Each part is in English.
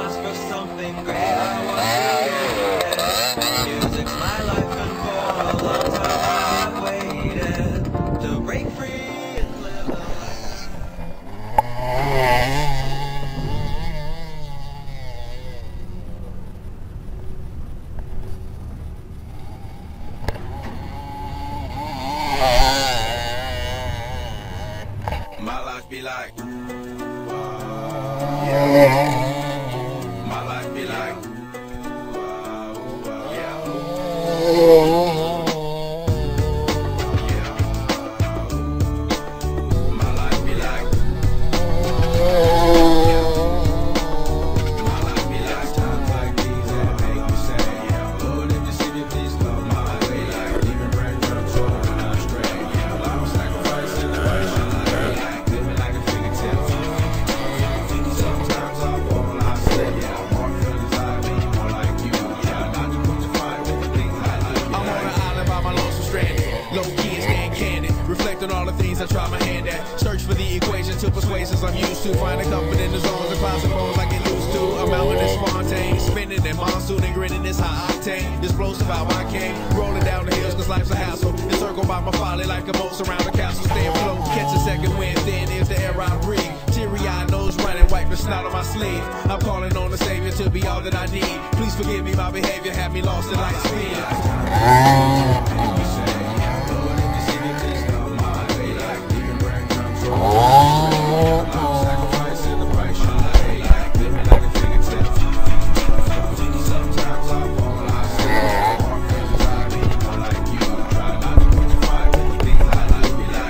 lost for something great. I was created. Music's my life and for a long time I've waited to break free and live a life. My life be like, my life be like, my life be like, my life be like times like these that make me say, yeah, Lord, if you see me, please come my way. Like even bread from trouble when I'm straight, yeah, I'm sacrificing the way. Living like a fairy tale. Sometimes I fall, I say, yeah, more feelings I be more like you. Try not to put your fire with the things I like. I'm on an island by my lonesome stranded, low key and staying candid, reflect on all the things I try my hand at. Search for the equation to persuasions I'm used to. Finding comfort in the zones and clouds and bones I get used to. I'm out in this Fontaine, spinning in monsoon and grinning this high octane. Explosive how I came, rolling down the hills cause life's a hassle. Encircled by my folly like a moat around the castle. Stay afloat, catch a second wind, thin is the air I breathe. Teary-eyed nose running, wipe the snot on my sleeve. I'm calling on the Savior to be all that I need. Please forgive me my behavior, have me lost in light speed.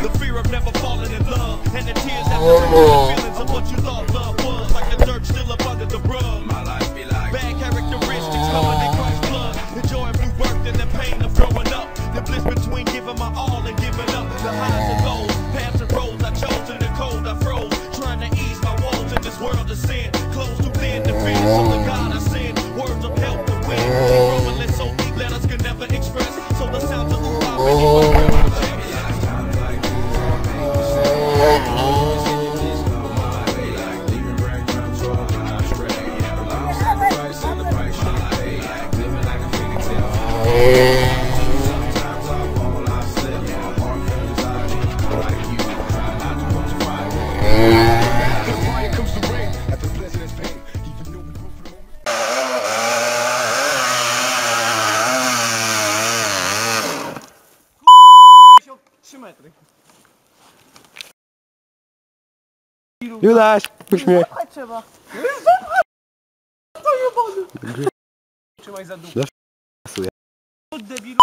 The fear of never falling in love, and the tears that the feelings of what you thought love was, like the dirt still up under the rug. My life be like bad characteristics covered in Christ's blood. The joy of new birth and the pain of growing up. The bliss between giving my all and giving up. The highs and lows, paths and roads I chose in the cold I froze. Trying to ease my woes in this world of sin. Close too thin to fit, so the God I send. Words of help to win. Growing less so deep, letters can never express. So the sounds of Judaś, uśmiech. Trzeba. Trzymaj za dupę. Debilu.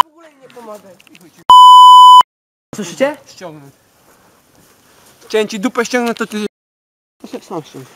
W ogóle nie pomagaj. Słyszycie? Ściągnąć. Chciałem ci dupę ściągnąć, to ty... Sam ściągnąć.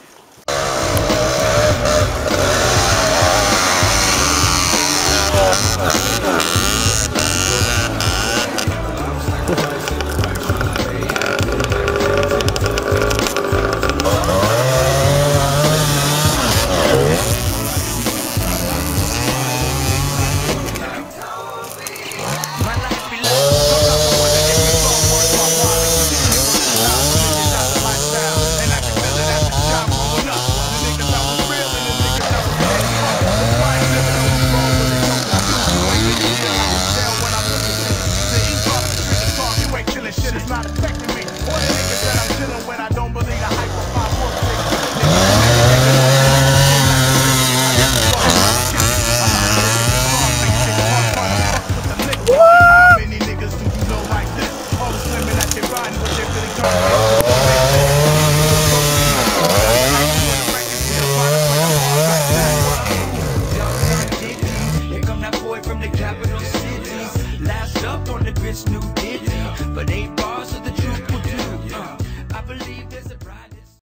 New ditty, but 8 bars of the truth will do. I believe that